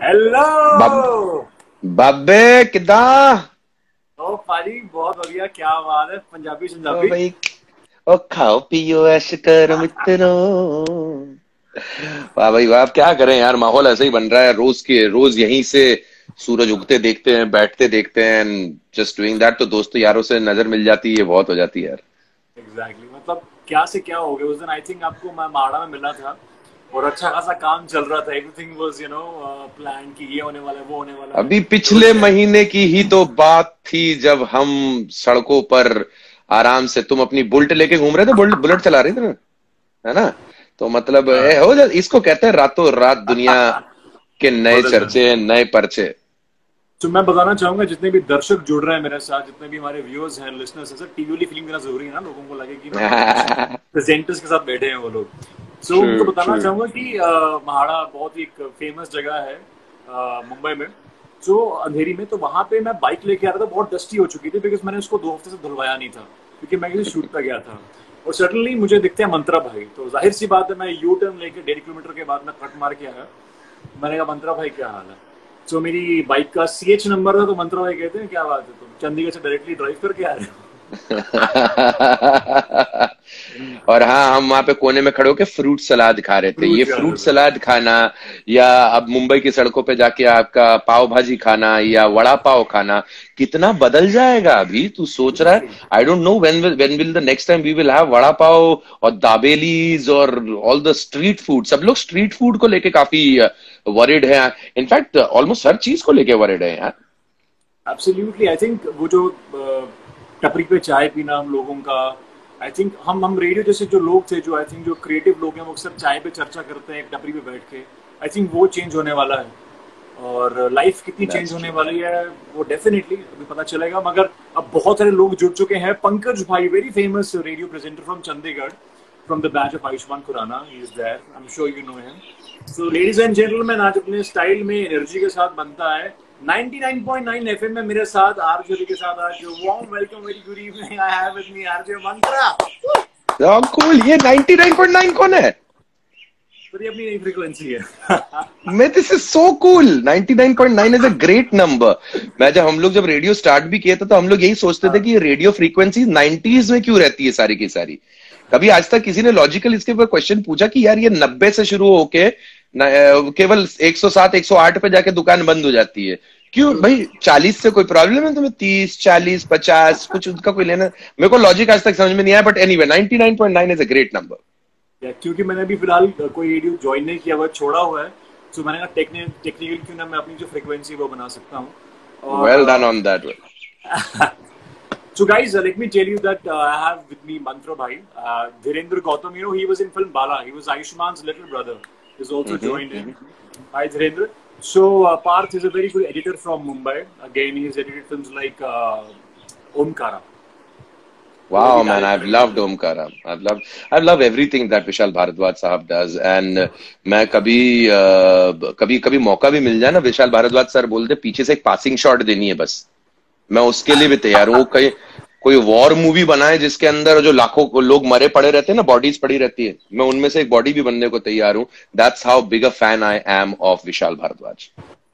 Hello. बाबे किदां? ओ पाजी बहुत बढ़िया, क्या बात है। पंजाबी ओ पंजाबी। भाई, ओ खाओ पियो ऐश करो मित्रों। वाह भाई वाह, अब क्या करें यार, माहौल ऐसे ही बन रहा है। रोज के रोज यहीं से सूरज उगते देखते हैं, बैठते देखते हैं, एंड जस्ट डूइंग दैट। तो दोस्तों यारों से नजर मिल जाती है, बहुत हो जाती है यार। एग्जैक्टली मतलब क्या से क्या हो गया उस दिन। आई थिंक आपको मैं माड़ा में मिला था और अच्छा खासा काम चल रहा था। एवरीथिंग वाज प्लान कि ये होने वाला है, वो होने वाला है। अभी तो पिछले महीने की ही तो बात थी जब हम सड़कों पर आराम से, तुम अपनी बुलेट लेके घूम रहे थे, बुलेट बुलेट चला रही थी ना, है ना? तो मतलब हो जा, इसको कहते हैं रातों रात दुनिया के नए बदल जाना। चर्चे, नए पर्चे। तो मैं बताना चाहूंगा जितने भी दर्शक जुड़ रहे हैं मेरे साथ, जितने भी हमारे व्यूअर्स हैं, लिसनर्स हैं, सर टीवी वाली फीलिंग देना जरूरी है ना, लोगों को लगे कि मतलब कुछ प्रेजेंटर्स के साथ बैठे हैं वो लोग। सो उनको ट्रू बताना ट्रू। चाहूंगा कि महाड़ा बहुत ही एक फेमस जगह है मुंबई में। जो अंधेरी में, तो वहां पे मैं बाइक लेके आ रहा था, बहुत डस्टी हो चुकी थी बिकॉज मैंने उसको 2 हफ्ते से धुलवाया नहीं था क्योंकि मैं किसी शूट पे गया था। और सडनली मुझे दिखते हैं मंत्रा भाई, तो जाहिर सी बात है मैं यू टर्न लेके 1.5 किलोमीटर के बाद मैं कट मार के आया। मैंने कहा मंत्रा भाई क्या हाल है। तो मेरी बाइक का CH नंबर था, तो मंत्रा भाई कहते हैं क्या बात है, तुम चंडीगढ़ से डायरेक्टली ड्राइव करके आ रहे हो। और हाँ, हम वहां पे कोने में खड़े होके फ्रूट सलाद खा रहे थे। फ्रूट ये खा फ्रूट रहे थे। सलाद खाना, या अब मुंबई की सड़कों पे जाके आपका पाव भाजी खाना या वड़ा पाव खाना, कितना बदल जाएगा। अभी तू सोच रहा है, बिल्कुल। I don't know when will the next time we will have vada pav और दाबेलीज और ऑल द स्ट्रीट फूड। सब लोग स्ट्रीट फूड को लेके काफी वरिड है, इनफैक्ट ऑलमोस्ट हर चीज को लेके वरिड है यार। एब्सोल्युटली आई थिंक वो जो टपरी पे चाय पीना हम लोगों का, आई थिंक हम रेडियो जैसे जो लोग थे, जो आई थिंक जो क्रिएटिव लोग हैं, वो अक्सर चाय पे चर्चा करते हैं एक टपरी पे बैठ के। आई थिंक वो चेंज होने वाला है। और लाइफ कितनी चेंज दैट्स होने ट्रू। वाली है वो डेफिनेटली अभी पता चलेगा। मगर अब बहुत सारे लोग जुड़ चुके हैं। पंकज भाई, very famous radio presenter from Chandigarh, from the batch of Ayushmann Khurrana, he is there, I am sure you know him. So ladies and gentleman, आज अपने स्टाइल में एनर्जी के साथ बनता है 99.9 एफएम में मेरे साथ आरजे के साथ आज warm welcome, very good evening, I have with me RJ Mantra. Cool, ये 99.9 कौन है? तो ये अपनी नई फ्रीक्वेंसी है। मैं, this is so cool. 99.9 is a great number. मैं जब रेडियो स्टार्ट भी किया था, तो हम लोग यही सोचते थे कि ये रेडियो फ्रीक्वेंसी 90s में क्यों रहती है सारी की सारी। कभी आज तक किसी ने लॉजिकल इसके ऊपर क्वेश्चन पूछा कि यार ये 90 से शुरू होके केवल 107 108 पे जाके दुकान बंद हो जाती है, क्यों भाई? 40 से कोई प्रॉब्लम है तुम्हें? 30 40 50 कुछ उनका कोई लेना? मेरे को लॉजिक आज तक समझ में नहीं आया, but anyway 99.9 is a great number. क्योंकि मैंने अभी फिलहाल कोई रेडियो ज्वाइन नहीं किया हुआ, छोड़ा हुआ है। तो मैंने कहा टेक्निकली क्यों ना मैं अपनी जो फ्रीक्वेंसी वो बना सकता हूँ। वेल डन और on that one. so guys, let me tell you that I have with me Mantra Bhai, Dhirendra Gautam. He was in film Bala. He was Ayushman's little brother. He's also joined in. Hi Dhirendra. So Parth is a very good editor from Mumbai. Again, he's edited films like Omkara. वो भी Wow, man, direct I've करेंगे loved अभी। Omkara. I've loved everything that Vishal Bharadwaj साहब does. And मैं कभी कभी मौका भी मिल जाए ना, विशाल भारद्वाज सर बोलते पीछे से एक पासिंग शॉट देनी है बस, मैं उसके लिए भी तैयार हूँ। वो कहीं कोई वॉर मूवी बनाए जिसके अंदर जो लाखों लोग मरे पड़े रहते हैं ना, बॉडीज पड़ी रहती है, मैं उनमें से एक बॉडी भी बनने को तैयार हूँ। That's how big a fan I am of Vishal Bhardwaj.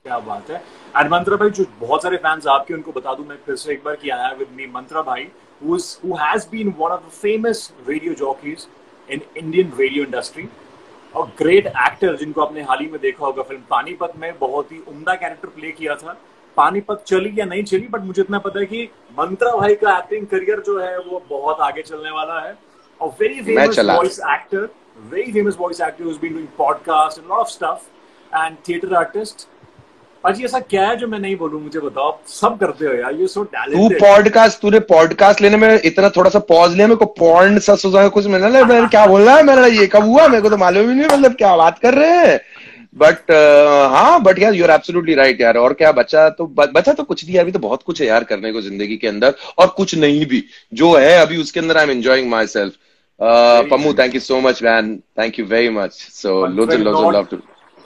क्या बात है। एंड मंत्रा भाई, जो बहुत सारे फैंस आपके, उनको बता दूं मैं फिर से एक बार कि आया विद मी मंत्रा भाई, who has been one of the famous radio jockeys in Indian radio industry, और ग्रेट एक्टर जिनको आपने हाल ही में देखा होगा फिल्म पानीपत में, बहुत ही उम्दा कैरेक्टर प्ले किया था। पानीपत चली या नहीं चली, बट मुझे इतना पता है कि मंत्रा भाई का एक्टिंग करियर जो है वो बहुत आगे चलने वाला है। और वेरी मैं फेमस चला। Voice actor, very famous voice actor who's been doing podcast and lot of stuff, and theater artist। पाजी ऐसा क्या है जो मैं नहीं बोलूं, मुझे बताओ। आप सब करते हो यार, यू सो टैलेंटेड। तूने पॉडकास्ट लेने में इतना थोड़ा सा पॉज लिया, मेरे को पॉर्न सा सुझा कुछ मैंने लगा, मैंने क्या बोल रहा है, मैंने ये कब हुआ, मेरे को तो मालूम ही नहीं, मतलब क्या बात कर रहे हैं। बट हाँ, बट यार यू आर एब्सोल्युटली राइट यार। और क्या बचा तो कुछ नहीं है, अभी तो बहुत कुछ है यार करने को जिंदगी के अंदर, और कुछ नहीं भी जो है अभी उसके अंदर I am enjoying myself. Very Pammu, nice. Thank you so much man, thank you very much. So Mantra is lose and not love to.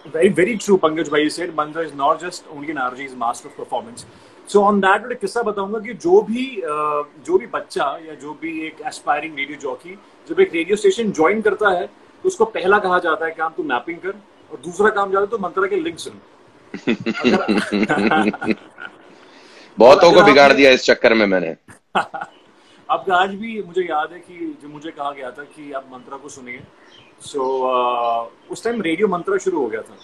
very, very true, Pankaj bhai. You said Mantra is not just only an RJ, he's master of performance. So on that एक किस्सा बताऊंगा कि जो भी बच्चा या जो भी एक एस्पायरिंग रेडियो जॉकी जब एक रेडियो स्टेशन ज्वाइन करता है, तो उसको पहला कहा जाता है काम तू मैपिंग कर, और दूसरा काम जाता है तो मंत्रा के लिंक सुन। अगर बहुतों को अगर बिगाड़ आपने दिया इस चक्कर में मैंने। अब आज भी मुझे याद है कि जो मुझे कहा गया था कि आप मंत्रा को सुनिए। सो उस टाइम रेडियो मंत्रा शुरू हो गया था।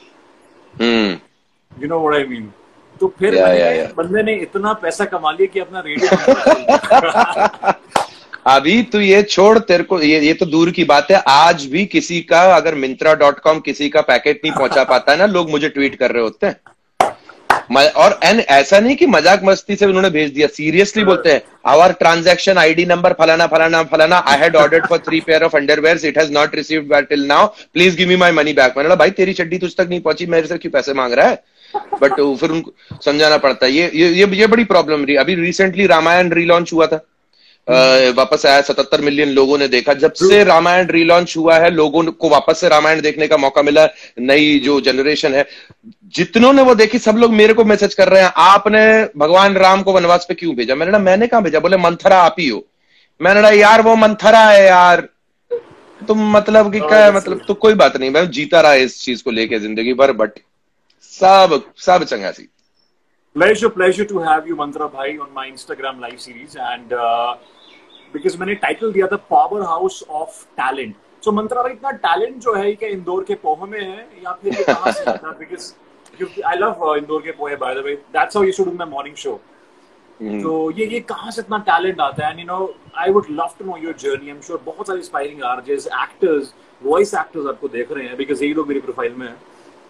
Hmm. You know what I mean. तो फिर या बंदे ने इतना पैसा कमा लिया कि अपना रेडियो मंत्रा खोल दिया। अभी तो ये छोड़, तेरे को ये तो दूर की बात है, आज भी किसी का अगर Myntra.com किसी का पैकेट नहीं पहुंचा पाता है ना, लोग मुझे ट्वीट कर रहे होते हैं। और एन ऐसा नहीं कि मजाक मस्ती से उन्होंने भेज दिया, सीरियसली बोलते हैं, आवर ट्रांजैक्शन आईडी नंबर फलाना फलाना फलाना, I had ordered for 3 pair of underwears, it has not received till now, please give me my money back. मैंने कहा भाई तेरी चड्डी तुझ तक नहीं पहुंची, मेरे से क्यों पैसे मांग रहा है? बट फिर उनको समझाना पड़ता है। ये बड़ी प्रॉब्लम रही। अभी रिसेंटली रामायण रीलॉन्च हुआ था, वापस आया, 77 मिलियन लोगों ने देखा। जब से रामायण रीलॉन्च हुआ है, लोगों को वापस से रामायण देखने का मौका मिला। नई जो जनरेशन है, जितनों ने वो देखी, सब लोग मेरे को मैसेज कर रहे हैं, आपने भगवान राम को वनवास पे क्यों भेजा? मैंने कहा मैंने कहां भेजा? बोले मंथरा आप ही हो। मैंने कहा यार वो मंथरा है यार, तुम मतलब कि क्या है, मतलब तो कोई बात नहीं, मैं जीता रहा इस चीज को लेके जिंदगी भर, बट सब सब चंगा सी। Pleasure to have you, Mantra bhai, on my Instagram live series, and because मैंने टाइटल दिया था पावर हाउस ऑफ टैलेंट। सो मंत्रा भाई, इतना टैलेंट जो है क्या इंदौर के पोहे में है या फिर ये कहाँ से आता है? बिकॉज आई लव इंदौर के पोहे, by the way, that's how you should do my morning show. तो ये कहाँ से इतना टैलेंट आता है? And you know I would love to know your journey. I am sure बहुत सारे inspiring RJs, actors, voice actors आपको देख रहे हैं, बिकॉज यही लोग मेरी प्रोफाइल में है।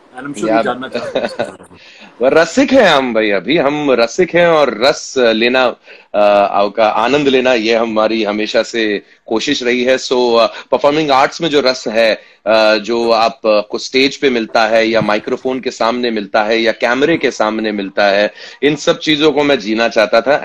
एंड आई एम श्योर जानना चाहते हैं। रसिक है हम भाई, अभी हम रसिक हैं, और रस लेना का आनंद लेना, ये हमारी हमेशा से कोशिश रही है। सो परफॉर्मिंग आर्ट्स में जो रस है, जो आपको स्टेज पे मिलता है या माइक्रोफोन के सामने मिलता है या कैमरे के सामने मिलता है, इन सब चीजों को मैं जीना चाहता था।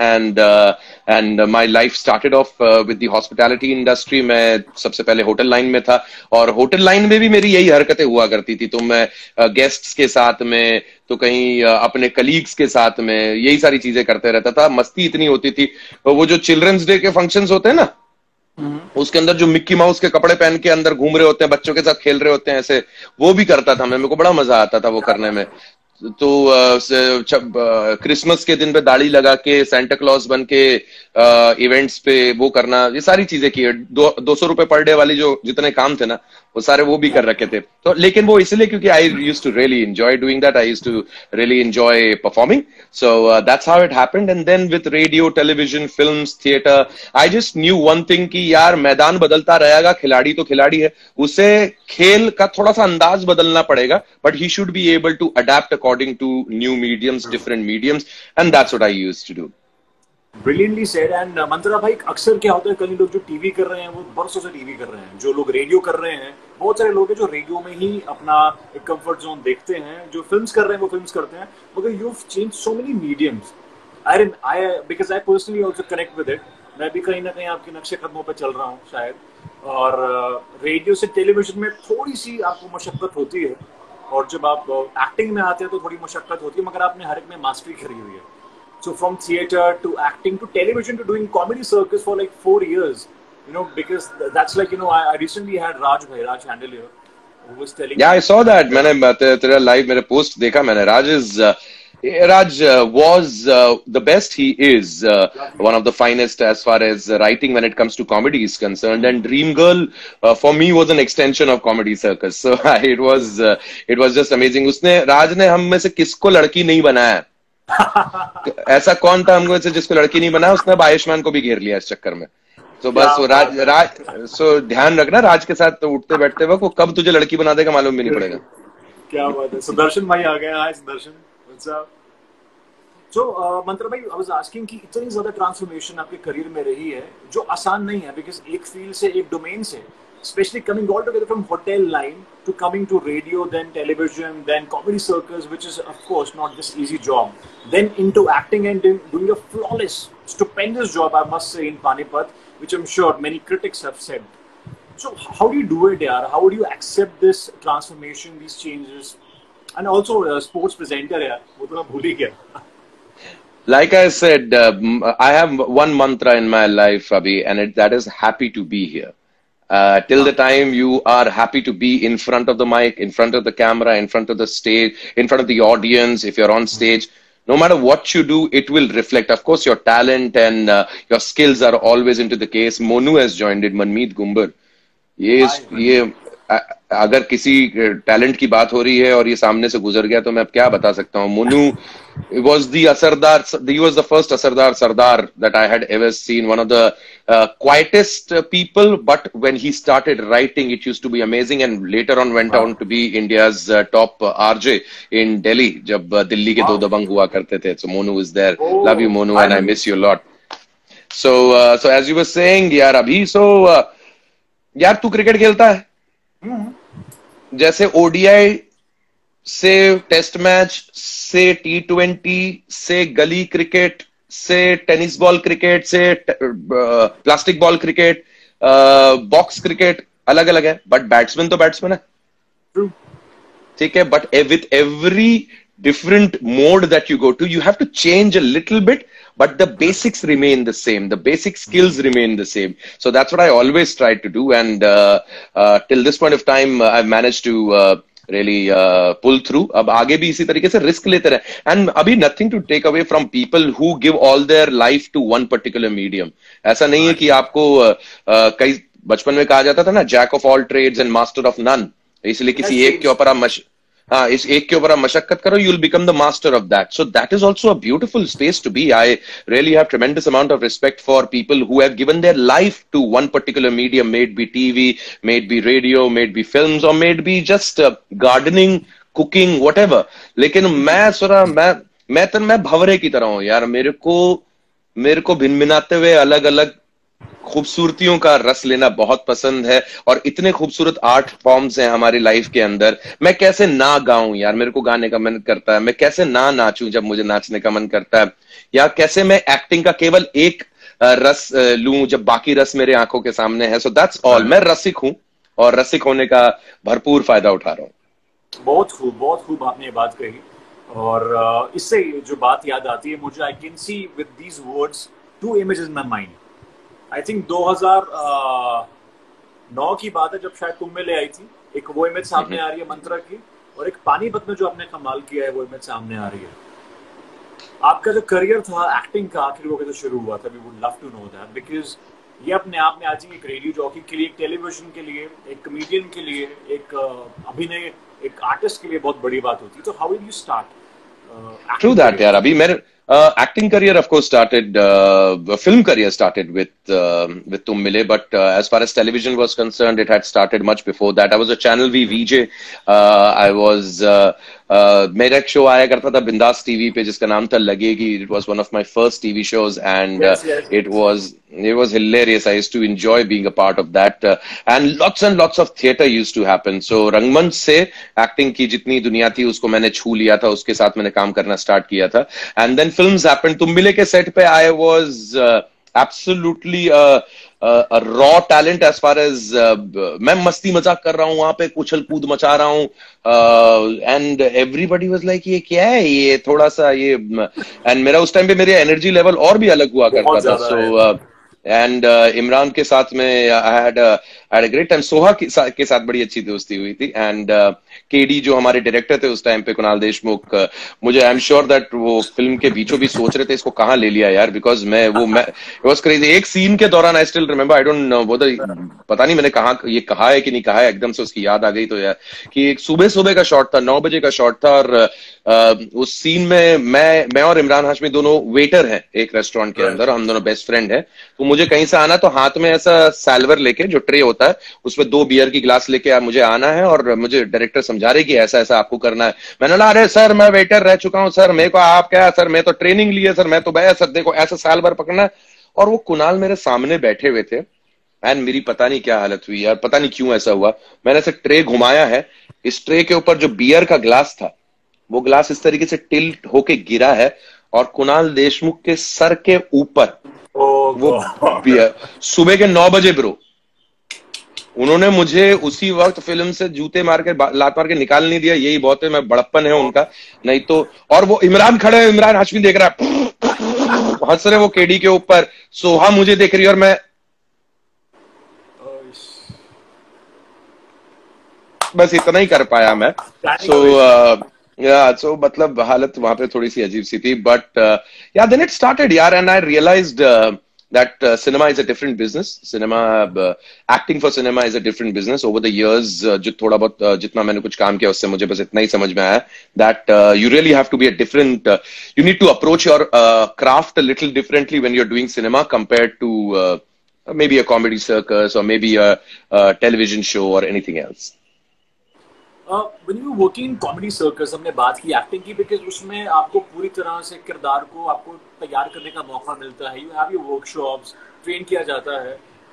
And my life started off with the hospitality industry. मैं सबसे पहले होटल लाइन में था, और होटल लाइन में भी मेरी यही हरकतें हुआ करती थी। तो मैं गेस्ट्स के साथ में, तो कहीं अपने कलीग्स के साथ में, यही सारी चीजें करते रहता था। मस्ती इतनी होती थी। वो जो चिल्ड्रंस डे के फंक्शंस होते हैं ना, उसके अंदर जो मिक्की माउस के कपड़े पहन के अंदर घूम रहे होते हैं, बच्चों के साथ खेल रहे होते हैं, ऐसे वो भी करता था मैं। मेरे को बड़ा मजा आता था वो करने में। तो क्रिसमस के दिन पे दाढ़ी लगा के सेंटा क्लॉज बन के इवेंट्स पे वो करना, ये सारी चीजें की है। 200 रुपए पर डे वाली जो जितने काम थे ना, वो सारे वो भी कर रखे थे। तो लेकिन वो इसलिए क्योंकि I use to really enjoy doing that, I use to really enjoy performing. So that's how it happened. And then with radio, television, films, theatre, I just knew one thing कि यार मैदान बदलता रहेगा, खिलाड़ी तो खिलाड़ी है, उसे खेल का थोड़ा सा अंदाज बदलना पड़ेगा, but he should be able to adapt according to new mediums, different mediums, and that's what I used to do. Brilliantly said. And Mantra भाई, अक्सर क्या होता है, कई लोग जो टीवी कर रहे हैं वो बरसों से टीवी कर रहे हैं, जो लोग रेडियो कर रहे हैं, बहुत सारे लोग हैं जो रेडियो में ही अपना एक कंफर्ट जोन देखते हैं, जो फिल्म्स कर रहे हैं वो फिल्म्स करते हैं, मगर you have changed so many mediums. I because I personally also connect with it. मैं भी कहीं ना कहीं आपके नक्शे कदमों पर चल रहा हूँ शायद। और रेडियो से टेलीविजन में थोड़ी सी आपको मशक्कत होती है, और जब आप एक्टिंग में आते हैं तो थोड़ी मशक्कत होती है, मगर आपने हर एक में मास्टरी करी हुई है। So from theater to acting to television to doing comedy circus for like 4 years, you know, because that's like, you know, I recently had Raj Handel here, who was telling Yeah, me. I saw that. मैंने तेरा live मेरे post देखा मैंने। Raj was the best. He is one of the finest as far as writing when it comes to comedy is concerned. And Dream Girl for me was an extension of Comedy Circus. So it was just amazing. उसने, राज ने हम में से किसको लड़की नहीं बनाया? ऐसा कौन था हमको से जिसको लड़की नहीं बना? उसने आयुष्मान को भी घेर लिया इस चक्कर में। तो बस वो राज ध्यान रखना, राज के साथ तो उठते बैठते वक्त वो कब तुझे लड़की बना देगा मालूम भी नहीं पड़ेगा। क्या बात है। सुदर्शन भाई आ गए। हाय सुदर्शन, व्हाट्स अप। सो मंत्र भाई, आई वाज आस्किंग कि इतनी ज्यादा ट्रांसफॉर्मेशन आपके करियर में रही है, जो आसान नहीं है, बिकॉज एक फील्ड से, एक डोमेन से, especially coming all together from hotel line to coming to radio, then television, then comedy circus, which is of course not this easy job, then into acting and doing a flawless, stupendous job, I must say, in Panipat, which I'm sure many critics have said. So how do you do it, yaar? How do you accept this transformation, these changes? And also sports presenter, yaar, wo to main bhul hi gaya. Like I said, I have one mantra in my life, Abhi, and that is happy to be here. Till the time you are happy to be in front of the mic, in front of the camera, in front of the stage, in front of the audience, if you're on stage, no matter what you do, it will reflect. Of course, your talent and your skills are always into the case. Monu has joined it, Manmeet Gumbar. ये अगर किसी talent की बात हो रही है और ये सामने से गुजर गया तो मैं अब क्या बता सकता हूँ. Monu was the Asardar, he was the first Asardar Sardar that I had ever seen. One of the quietest people, but when he started writing, it used to be amazing, and later on went on to be India's top RJ in Delhi. जब दिल्ली के दो दबंग हुआ करते थे. So Monu is there. Love you, Monu, and I miss you a lot. So as you were saying, यार अभी यार तू क्रिकेट खेलता है? जैसे ओडीआई से टेस्ट मैच से T20 से गली क्रिकेट से टेनिस बॉल क्रिकेट से plastic ball cricket, box cricket अलग अलग है, बट बैट्समैन तो बैट्समैन है. ठीक है, but with every different mode that you go to, you have to change a little bit, but the basics remain the same. The basic skills remain the same. So that's what I always try to do. And till this point of time, I've managed to really pull through. अब आगे भी इसी तरीके से risk लेते रहे. And अभी nothing to take away from people who give all their life to one particular medium. ऐसा नहीं है कि आपको कई बचपन में कहा जाता था ना, jack of all trades and master of none. इसलिए किसी एक के ऊपर आप इस एक के ऊपर आप मशक्कत करो, you'll become the master of that. So that is also a beautiful space to be. I really have tremendous amount of respect for people who have given their life to one particular medium, may it be TV, may it be radio, may it be films, or may it be just gardening, cooking, whatever. लेकिन मैं भंवरे की तरह हूँ यार. मेरे को भिनभिनाते हुए अलग अलग खूबसूरतियों का रस लेना बहुत पसंद है. और इतने खूबसूरत आर्ट फॉर्म्स हैं हमारी लाइफ के अंदर. मैं कैसे ना गाऊं यार, मेरे को गाने का मन करता है. मैं कैसे ना नाचूं जब मुझे नाचने का मन करता है. या कैसे मैं एक्टिंग का केवल एक रस लूं जब बाकी रस मेरे आंखों के सामने है. So that's all. मैं रसिक हूं और रसिक होने का भरपूर फायदा उठा रहा हूं. बहुत खूब आपने ये बात कही. और इससे जो बात याद आती है मुझे, I can see with these words to images in my mind. I think 2009 की बात है जब शायद तुम में ले आई थी. एक वो इमेज सामने आ रही है मंत्रा की, और एक पानीपत में जो आपने कमाल किया है वो इमेज सामने आ रही है. आपका जो करियर था एक्टिंग का, आखिर वो कैसे शुरू हुआ था? We would love to know that, because ये अपने आप में आज एक रेडियो जॉकी के लिए, एक टेलीविजन के लिए, एक कमेडियन के लिए, एक अभिनय, एक आर्टिस्ट के लिए बहुत बड़ी बात होती है. तो how did you start? True that, यार. अभी मेरे acting career, of course, started. Film career started with Tum Mile, but as far as television was concerned, it had started much before that. I was a Channel V VJ. I was मेरा एक show आया करता था बिंदास TV पे जिसका नाम था लगेगी. It was one of my first TV shows, and it was hilarious. I used to enjoy being a part of that, and lots of theatre used to happen. So रंगमंच से एक्टिंग की जितनी दुनिया थी उसको मैंने छू लिया था, उसके साथ मैंने काम करना स्टार्ट किया था. And then films happened. तुम मिले के सेट पे I was absolutely a raw talent as far as मैं मस्ती मजाक कर रहा हूँ वहां पे, उछल कूद मचा रहा हूँ, and everybody was like ये क्या है ये, थोड़ा सा ये. and मेरा उस टाइम पे मेरी एनर्जी लेवल और भी अलग हुआ करता था. So and इमरान के साथ में I had a great time. Soha के साथ बड़ी अच्छी दोस्ती हुई थी. and केडी जो हमारे डायरेक्टर थे उस टाइम पे, कुणाल देशमुख, मुझे आई एम श्योर दैट वो फिल्म के बीचों बीच सोच रहे थे इसको कहाँ ले लिया यार, बिकॉज इट वाज क्रेजी. एक सीन के दौरान I still remember, I don't no वो पता नहीं मैंने कहा है कि नहीं कहा है, एकदम से उसकी याद आ गई. तो यार कि एक सुबह का शॉट था, 9 बजे का शॉट था, और उस सीन में मैं और इमरान हाशमी दोनों वेटर हैं एक रेस्टोरेंट के अंदर. हम दोनों बेस्ट फ्रेंड हैं. तो मुझे कहीं से आना, तो हाथ में ऐसा सैल्वर लेके जो ट्रे होता है उसमें 2 बियर की गिलास लेके मुझे आना है, और मुझे डायरेक्टर समझा रहे कि ऐसा ऐसा आपको करना है. मैंने बोला अरे सर मैं वेटर रह चुका हूँ सर, मेरे को आप क्या सर, मैं तो ट्रेनिंग ली है सर, मैं तो भैया सर देखो ऐसा सैल्वर पकड़ना है. और वो कुणाल मेरे सामने बैठे हुए थे, एंड मेरी पता नहीं क्या हालत हुई यार, पता नहीं क्यों ऐसा हुआ. मैंने ऐसे ट्रे घुमाया है, इस ट्रे के ऊपर जो बियर का ग्लास था वो ग्लास इस तरीके से टिल्ट होके गिरा है, और कुणाल देशमुख के सर के ऊपर वो बियर. सुबह के 9 बजे ब्रो, उन्होंने मुझे उसी वक्त फिल्म से जूते मार के लात मार के निकाल नहीं दिया. यही बहुत है, मैं बड़प्पन है उनका, नहीं तो. और वो इमरान खड़े है, इमरान हाशमी देख रहा है, हंस रहे वो केडी के ऊपर, सोहा मुझे देख रही है, और मैं बस इतना ही कर पाया मैं। सो मतलब हालत वहां पे थोड़ी सी अजीब सी थी, but yeah then it started यार, and I realized that cinema is a different business. Acting for cinema is a different business. Over the years, जो थोड़ा बहुत जितना मैंने कुछ काम किया उससे मुझे बस इतना ही समझ में आया that you really have to be a different. You need to approach your craft a little differently when you're doing cinema compared to maybe a comedy circus or maybe a television show or anything else. When you were working in comedy circus, हमने बात की acting की, because उसमें आपको पूरी तरह से किरदार को आपको तैयार करने का मौका मिलता है। You have your workshops, train किया जाता है।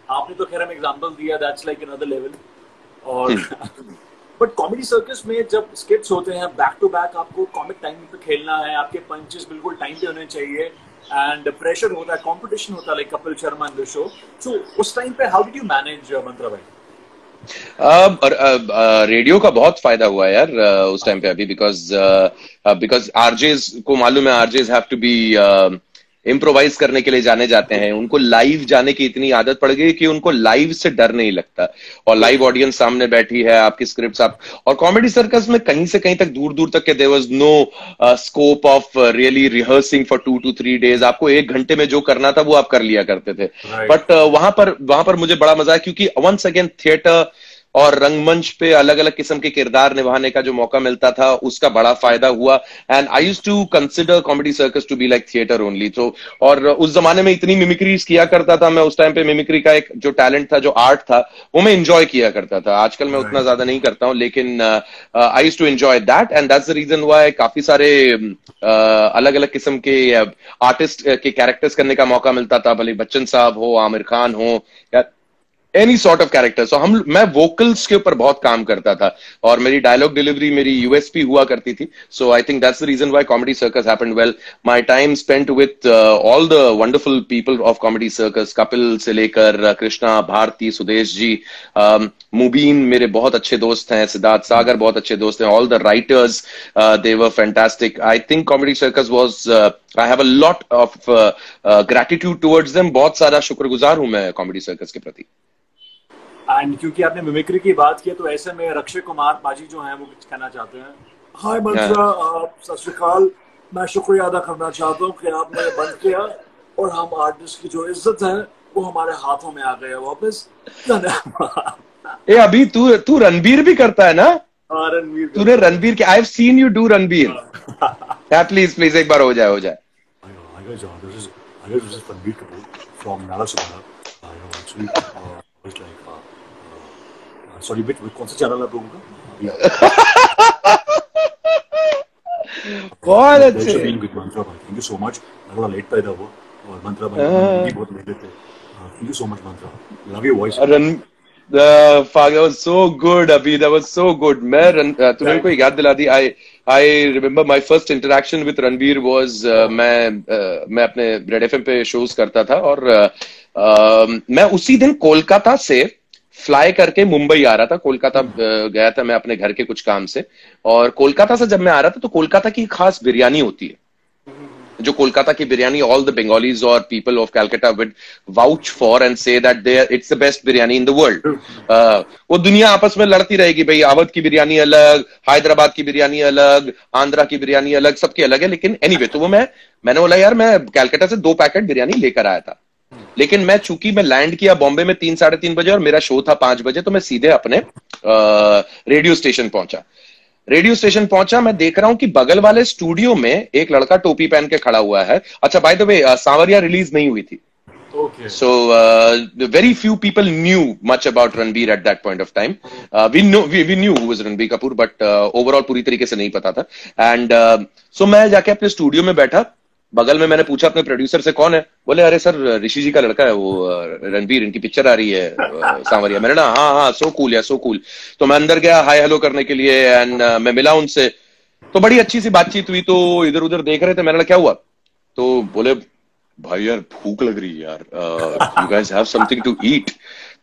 आपने तो खैर हमें एग्जांपल दिया, दैट्स लाइक अनदर लेवल। और बट कॉमेडी सर्कस में जब स्किट्स होते हैं बैक टू बैक, आपको कॉमिक टाइमिंग पे खेलना है, आपके पंचेस बिल्कुल टाइम पे होने चाहिए, एंड प्रेशर होता है, कंपटीशन होता है, like Kapil Sharma in the show. So उस टाइम पे how did you manage Mantra भाई? रेडियो का बहुत फायदा हुआ यार उस टाइम पे अभी, बिकॉज आरजेस को मालूम है, RJs have to be improvise करने के लिए जाने जाते हैं। उनको लाइव जाने की इतनी आदत पड़ गई कि उनको लाइव से डर नहीं लगता, और लाइव ऑडियंस सामने बैठी है, आपकी स्क्रिप्ट्स आप। और कॉमेडी सर्कस में कहीं से कहीं तक दूर दूर तक के there was no scope of really rehearsing for 2 to 3 days। आपको 1 घंटे में जो करना था वो आप कर लिया करते थे। बट वहां पर मुझे बड़ा मजा है, क्योंकि वंस अगेन थिएटर और रंगमंच पे अलग अलग किस्म के किरदार निभाने का जो मौका मिलता था उसका बड़ा फायदा हुआ। And I used to consider comedy circus to be like theatre only. तो और उस जमाने में इतनी मिमिक्रीज किया करता था मैं उस टाइम पे, मिमिक्री का एक जो टैलेंट था, जो आर्ट था, वो मैं एंजॉय किया करता था। आजकल मैं उतना ज्यादा नहीं करता हूँ, लेकिन I used to enjoy that, and that's the reason why काफी सारे अलग अलग किस्म के आर्टिस्ट के कैरेक्टर्स करने का मौका मिलता था, भले बच्चन साहब हो, आमिर खान हो, या एनी सॉर्ट ऑफ कैरेक्टर। सो मैं वोकल्स के ऊपर बहुत काम करता था, और मेरी डायलॉग डिलीवरी मेरी यूएसपी हुआ करती थी। So I think that's the reason why Comedy Circus happened well. My time spent with all the wonderful people of Comedy Circus, Kapil से लेकर कृष्णा, भारती, सुदेश जी, मुबीन मेरे बहुत अच्छे दोस्त हैं, सिद्धार्थ सागर बहुत अच्छे दोस्त हैं, all the writers, they were fantastic. I think comedy circus was, I have a lot of gratitude towards them. बहुत सारा शुक्रगुजार हूं मैं कॉमेडी सर्कस के प्रति। एंड क्योंकि आपने मिमिक्री की बात की, तो ऐसे में अक्षय कुमार पाजी जो हैं वो कुछ कहना चाहते हैं। हाय मंत्रा, सत श्री अकाल। मैं शुक्रिया अदा करना चाहता हूँ कि आपने बंद किया, और हम आर्टिस्ट की जो इज्जत है वो हमारे हाथों में आ गए वापस। ए अभी तू रणबीर भी करता है ना? हाँ, रणबीर। तूने रणबीर के, I have seen you do Ranbir. Please एक बार हो जाए। रणबीर कपूर फ्रॉम नाला सुपारा। सॉरी बिट, कौन सा चैनल आप लोगों का? बहुत अच्छे। मंत्रा भाई, थैंक यू सो मच। मैं थोड़ा लेट पैदा हुआ, और मंत्रा भाई बहुत लेट थे। Thank you so much Mantra, love your voice. That was so good, Abhi. That was so good. तूने को याद दिला दी। I remember my first interaction with Ranbir was मैं अपने Red FM पे shows करता था, और मैं उसी दिन कोलकाता से फ्लाई करके मुंबई आ रहा था। कोलकाता गया था मैं अपने घर के कुछ काम से, और कोलकाता से जब मैं आ रहा था तो कोलकाता की खास बिरयानी होती है, जो कोलकाता की बिरयानी ऑल द बंगालीज और people of Calcutta would vouch for and say that it's the best biryani in the world. वो दुनिया आपस में लड़ती रहेगी भाई, अवध की बिरयानी अलग, हैदराबाद की बिरयानी अलग, आंध्रा की बिरयानी अलग, सबकी अलग है। लेकिन एनीवे, तो वो मैंने बोला यार मैं कैलकाटा से 2 पैकेट बिरयानी लेकर आया था। लेकिन चूंकि मैं लैंड किया बॉम्बे में 3 साढ़े 3 बजे, और मेरा शो था 5 बजे, तो मैं सीधे अपने रेडियो स्टेशन पहुंचा। मैं देख रहा हूं कि बगल वाले स्टूडियो में एक लड़का टोपी पहन के खड़ा हुआ है। अच्छा, bye the way, Sanwariya release नहीं हुई थी। Okay. So very few people knew much about Ranbir at that point of time. We knew who was Ranbir Kapoor, but overall पूरी तरीके से नहीं पता था। And so मैं जाके अपने स्टूडियो में बैठा, बगल में मैंने पूछा अपने प्रोड्यूसर से कौन है, बोले अरे सर ऋषि जी का लड़का है वो रणबीर, इनकी पिक्चर आ रही है सांवरिया। मैंने ना हाँ सो कूल। तो मैं अंदर गया हाय हेलो करने के लिए, एंड मैं मिला उनसे, तो बड़ी अच्छी सी बातचीत हुई। तो इधर उधर देख रहे थे, मैंने क्या हुआ, तो बोले भाई यार भूख लग रही है यार, you guys have something to eat.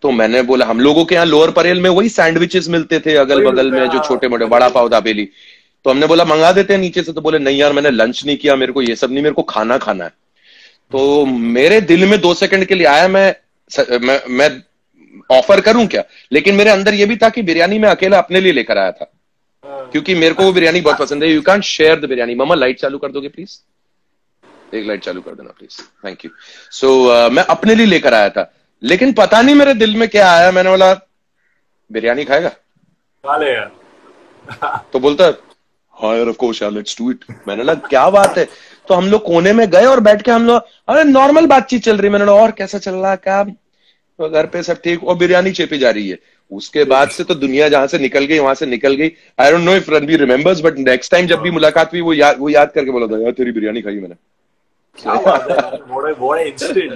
तो मैंने बोला हम लोगों के यहाँ लोअर परेल में वही सैंडविचेस मिलते थे अगल बगल में, जो छोटे मोटे वड़ा पाव दाबेली। तो हमने बोला मंगा देते हैं नीचे से। तो बोले नहीं यार मैंने लंच नहीं किया, मेरे को ये सब नहीं, मेरे को खाना है। तो मेरे दिल में 2 सेकंड के लिए आया, मैं ऑफर करूं क्या, लेकिन मेरे अंदर ये भी था कि बिरयानी मैं अकेला अपने लिए लेकर आया था, क्योंकि मेरे को वो बिरयानी बहुत पसंद है। You can't share the biryani. मम्मा लाइट चालू कर दोगे प्लीज, एक लाइट चालू कर देना प्लीज, थैंक यू। सो मैं अपने लिए लेकर आया था, लेकिन पता नहीं मेरे दिल में क्या आया, मैंने बोला बिरयानी खाएगा, खा ले यार। तो बोलता हाँ यार ऑफ कोर्स यार लेट्स डू इट। मैंने बोला क्या बात है। तो हम लोग कोने में गए और बैठ के हम लोग, अरे नॉर्मल बातचीत चल रही, मैंने बोला और कैसा चल रहा है क्या, तो घर पे सब ठीक, और बिरयानी चेपी जा रही है। उसके बाद से तो दुनिया जहां से निकल गई वहां से निकल गई। आई don't know if Ranbir remembers, but next time जब भी मुलाकात हुई वो याद करके बोला था यार तेरी बिरयानी खाई मैंने। क्या बात है यार, what a incident।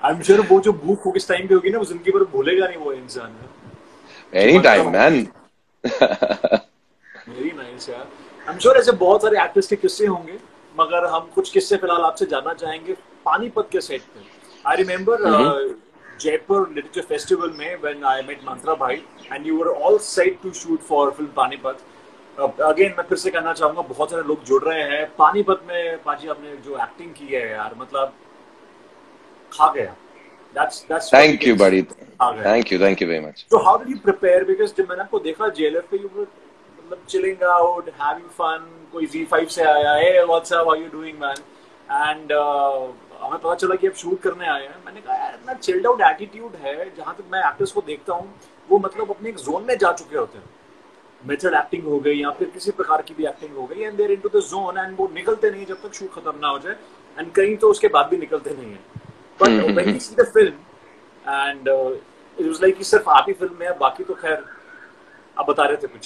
I am sure वो जो भूख होगी इस टाइम पे होगी ना, वो जिंदगी भर भूलेगा नहीं वो इंसान। Any time man. Very nice यार। आई एम श्योर ऐसे बहुत सारे एक्टर्स के किस्से होंगे, मगर हम कुछ किस्से फिलहाल आपसे जानना चाहेंगे पानीपत के सेट पे। I remember Jaipur literature festival में व्हेन आई मेट मंत्रा भाई and you were all set to shoot for film Panipat. Again मैं फिर से कहना चाहूंगा, बहुत सारे लोग जुड़ रहे हैं पानीपत में। पाजी आपने जो एक्टिंग की है यार, मतलब खा गया। That's थैंक यू बड़ी, thank you very much. So how did you prepare? Because जब मैंने आपको देखा जेलर पे, you were मतलब chilling out, having fun, कोई Z5 से आया, hey what's up, how you doing man? And हमें पता चला कि आप शूट करने आए हैं। मैंने कहा यार इतना चिल्ड आउट एटीट्यूड है, जहाँ तक मैं एक्टर्स को देखता हूँ वो मतलब अपने एक जोन में जा चुके होते हैं। मेथड एक्टिंग हो गई या फिर किसी प्रकार की भी एक्टिंग हो गई, and there into the zone, एंड वो निकलते नहीं जब तक शूट खत्म ना हो जाए, एंड कहीं तो उसके बाद भी निकलते नहीं है। But when you see the film and it was like कि सिर्फ आप ही फिल्म में है, बाकी तो खैर आप बता रहे थे कुछ।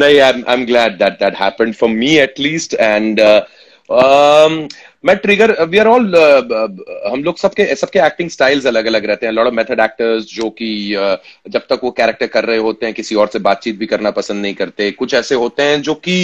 नहीं, I'm glad that happened for me at least, and मैं ट्रिगर, वी आर ऑल, हम लोग सबके एक्टिंग स्टाइल्स अलग अलग रहते हैं। लॉट ऑफ मेथड एक्टर्स जो कि जब तक वो कैरेक्टर कर रहे होते हैं किसी और से बातचीत भी करना पसंद नहीं करते। कुछ ऐसे होते हैं जो कि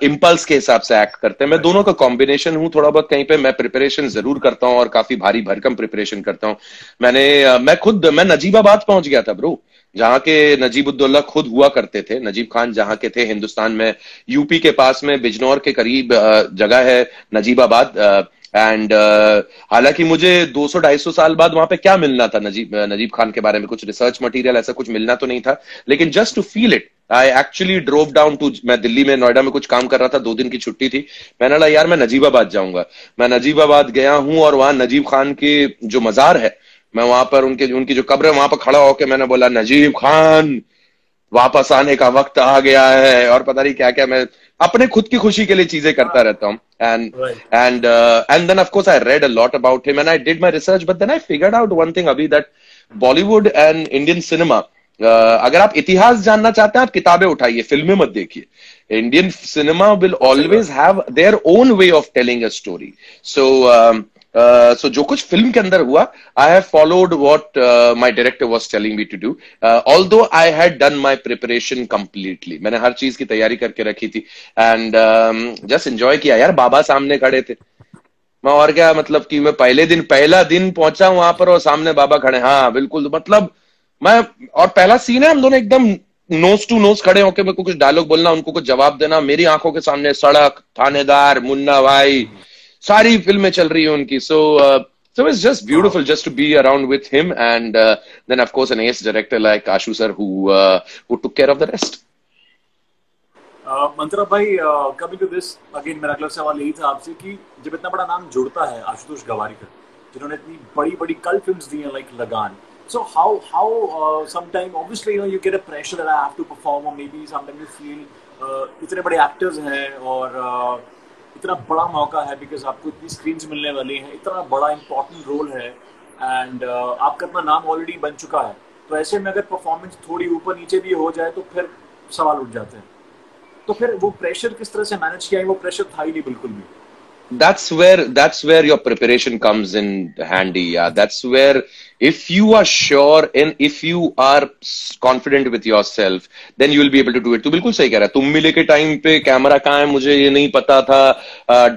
इम्पल्स के हिसाब से एक्ट करते हैं। मैं दोनों का कॉम्बिनेशन हूँ। थोड़ा बहुत कहीं पे मैं प्रिपरेशन जरूर करता हूँ और काफी भारी भरकम प्रिपरेशन करता हूँ। मैं नजीबाबाद पहुंच गया था ब्रो, जहां के नजीबुद्दौला खुद हुआ करते थे। नजीब खान जहां के थे हिंदुस्तान में, यूपी के पास में बिजनौर के करीब जगह है नजीबाबाद। एंड हालांकि मुझे 200-250 साल बाद वहां पे क्या मिलना था, नजीब खान के बारे में कुछ रिसर्च मटेरियल ऐसा कुछ मिलना तो नहीं था, लेकिन just to feel it I actually drove down to, मैं दिल्ली में नोएडा में कुछ काम कर रहा था, 2 दिन की छुट्टी थी। मैंने कहा यार मैं नजीबाबाद जाऊंगा। मैं नजीबाबाद गया हूं और वहां नजीब खान के जो मजार है, मैं वहां पर उनकी जो कब्र है वहां पर खड़ा होकर मैंने बोला नजीब खान वापस आने का वक्त आ गया है, और पता नहीं क्या क्या। मैं अपने खुद की खुशी के लिए चीजें करता रहता हूँ। And then of course I read a lot about him and I did my research, but then I figured out one thing अभी, that Bollywood and Indian cinema, अगर आप इतिहास जानना चाहते हैं आप किताबें उठाइए, फिल्में मत देखिए। Indian cinema will always have their own way of telling a story. So जो कुछ फिल्म के अंदर हुआ, I have followed what my director was telling me to do, although I had done my preparation completely. मैंने हर चीज की तैयारी करके रखी थी एंड जस्ट एंजॉय किया यार। बाबा सामने खड़े थे, मैं और क्या, मतलब कि मैं पहला दिन पहुंचा वहां पर और सामने बाबा खड़े। हाँ बिल्कुल, मतलब मैं, और पहला सीन है हम दोनों एकदम नोज टू नोज खड़े होके मेरे को कुछ डायलॉग बोलना, उनको कुछ जवाब देना। मेरी आंखों के सामने सड़क, थानेदार, मुन्ना भाई, सारी फिल्में चल रही है उनकी। सो it's just beautiful just to be around with him, and then of course an ace director like Ashu sir who took care of the rest. मंत्रा भाई, कमिंग टू दिस अगेन, मेरा अगला सवाल यही था आपसे कि जब इतना बड़ा नाम जुड़ता है आशुतोष गवारीकर, जिन्होंने इतनी बड़ी बड़ी कल्ट फिल्म्स दी हैं लाइक लगान, so how sometime obviously you get a pressure that I have to perform, or maybe sometimes you feel इतने बड़े एक्टर्स हैं और इतना बड़ा मौका है, बिकॉज आपको इतनी स्क्रीन्स मिलने वाली हैं, इतना बड़ा इंपॉर्टेंट रोल है, एंड आपका इतना नाम ऑलरेडी बन चुका है, तो ऐसे में अगर परफॉर्मेंस थोड़ी ऊपर नीचे भी हो जाए तो फिर सवाल उठ जाते हैं। तो फिर वो प्रेशर किस तरह से मैनेज किया है? वो प्रेशर था ही नहीं बिल्कुल भी। That's where your preparation comes in handy. Yeah, that's where if you are sure and if you are confident with yourself, then you will be able to do it. तो बिल्कुल सही कह रहा है। तुम मिले के टाइम पे कैमरा कहाँ है मुझे ये नहीं पता था,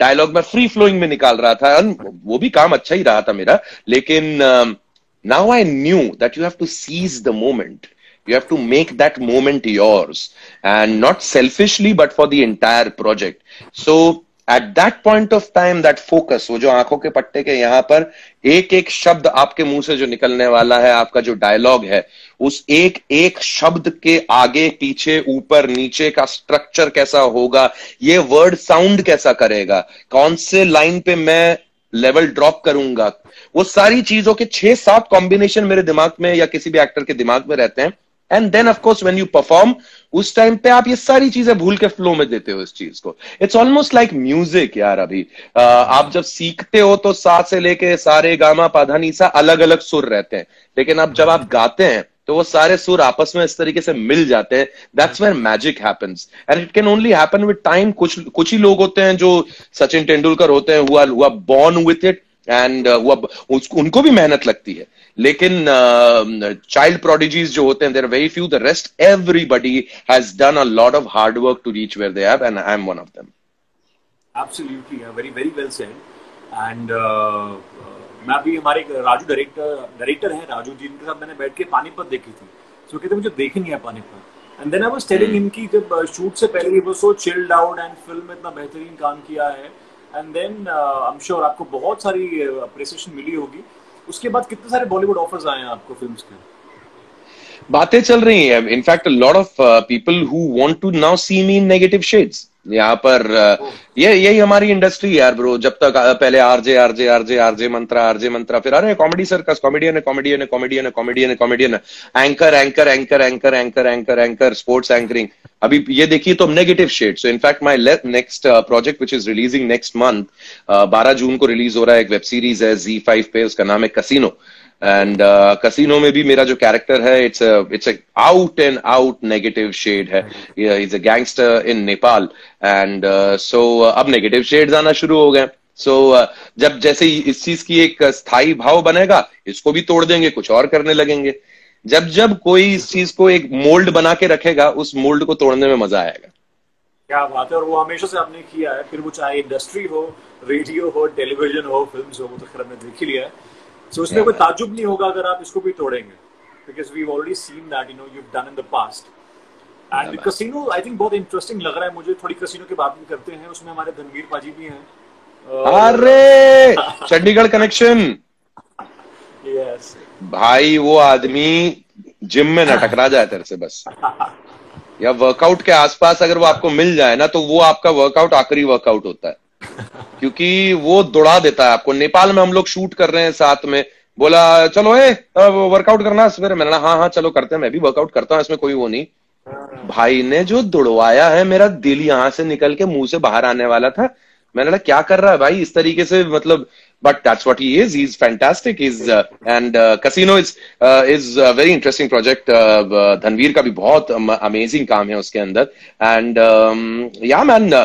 डायलॉग में फ्री फ्लोइंग में निकाल रहा था, वो भी काम अच्छा ही रहा था मेरा, लेकिन now I knew that you have to seize the moment. You have to make that moment yours, and not selfishly but for the entire project. So at that point of time that focus, वो जो आंखों के पट्टे के यहाँ पर एक एक शब्द आपके मुंह से जो निकलने वाला है, आपका जो डायलॉग है, उस एक एक शब्द के आगे पीछे ऊपर नीचे का स्ट्रक्चर कैसा होगा, ये वर्ड साउंड कैसा करेगा, कौन से लाइन पे मैं लेवल ड्रॉप करूंगा, वो सारी चीजों के 6-7 कॉम्बिनेशन मेरे दिमाग में या किसी भी एक्टर के दिमाग में रहते हैं। And then of course when you perform, उस टाइम पे आप ये सारी चीजें भूल के फ्लो में देते हो इस चीज को। इट्स ऑलमोस्ट लाइक म्यूजिक यार। अभी आप जब सीखते हो तो सा से लेके सारे गामा पाधा नीसा अलग अलग सुर रहते हैं, लेकिन अब जब आप गाते हैं तो वो सारे सुर आपस में इस तरीके से मिल जाते हैं। That's where magic happens and it can only happen with time. कुछ ही लोग होते हैं जो सचिन तेंदुलकर होते हैं, हुआ बॉर्न विथ इट एंड उनको भी मेहनत लगती है, लेकिन चाइल्ड प्रोडिजीज जो होते हैं, there are very few. The rest everybody has done a lot of hard work to reach where they have, and I am one of them. Absolutely, very very well said. And मैं अभी हमारे Raju director हैं राजू जी, इनके साथ मैंने बैठ के पानीपत देखी थी। सो कहते मुझे देखी नहीं है Panipat. And then I was telling him कि जब शूट से पहले वो so chilled out and film में इतना बेहतरीन काम किया है, and then I am sure आपको बहुत सारी अप्रिसिएशन मिली होगी। उसके बाद कितने सारे बॉलीवुड ऑफर्स आए हैं आपको फिल्म्स के? बातें चल रही हैं। In fact lot of people who want to now see me in negative shades. यहाँ पर यही हमारी इंडस्ट्री यार ब्रो। जब तक पहले आरजे मंत्रा, फिर अरे comedy circus, comedian, anchor, sports anchoring. अभी ये देखिए तो negative shade. So in fact my next project which is releasing next month, 12 जून को रिलीज हो रहा है, एक वेब सीरीज है Z5 पे, उसका नाम है कसिनो। एंड कसिनो में भी मेरा जो कैरेक्टर है, it's out and out negative shade है। Is a gangster in Nepal and so अब नेगेटिव शेड्स आना शुरू हो गए। सो जब जैसे इस चीज की एक स्थायी भाव बनेगा, इसको भी तोड़ देंगे, कुछ और करने लगेंगे। जब कोई इस चीज को एक मोल्ड बना के रखेगा, उस मोल्ड को तोड़ने में मजा आएगा। क्या बात है। और वो हमेशा से आपने किया है, फिर वो चाहे इंडस्ट्री हो, रेडियो हो, टेलीविजन हो, फिल्म्स हो, वो तो खैर हमने देख ही लिया है। सो उसमें कोई ताज्जुब नहीं होगा अगर आप इसको भी तोड़ेंगे, because we have already seen that you have done in the past. And Casino I think बहुत इंटरेस्टिंग लग रहा है मुझे। थोड़ी कसिनो की बात भी करते हैं। उसमें हमारे धनवीर पाजी भी हैं। अरे चंडीगढ़ कनेक्शन। यस भाई, वो आदमी जिम में न टकरा जाए तेरे से बस, या वर्कआउट के आसपास अगर वो आपको मिल जाए ना, तो वो आपका वर्कआउट आखिरी वर्कआउट होता है, क्योंकि वो दौड़ा देता है आपको। नेपाल में हम लोग शूट कर रहे हैं साथ में, बोला चलो वर्कआउट करना सवेरे। मैंने हाँ चलो करते हैं, मैं भी वर्कआउट करता हूँ, इसमें कोई वो नहीं। भाई ने जो दौड़वाया है, मेरा दिल यहां से निकल के मुंह से बाहर आने वाला था। मैंने कहा क्या कर रहा है भाई इस तरीके से, मतलब but that's what he is fantastic. And Casino is very interesting project. Dhanveer का भी बहुत अमेजिंग काम है उसके अंदर। एंड या man,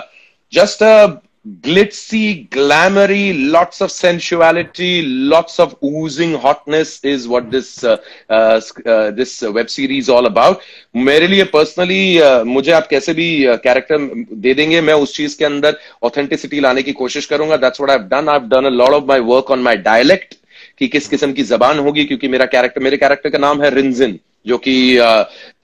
just a glitzy, glamoury, lots of sensuality, lots of oozing hotness is what this web series all about. मेरे लिए पर्सनली मुझे आप कैसे भी कैरेक्टर दे देंगे, मैं उस चीज के अंदर ऑथेंटिसिटी लाने की कोशिश करूंगा। That's what I've done. I've done a lot of my work on my dialect, कि किस किस्म की जबान होगी, क्योंकि मेरे कैरेक्टर का नाम है रिंजिन, जो कि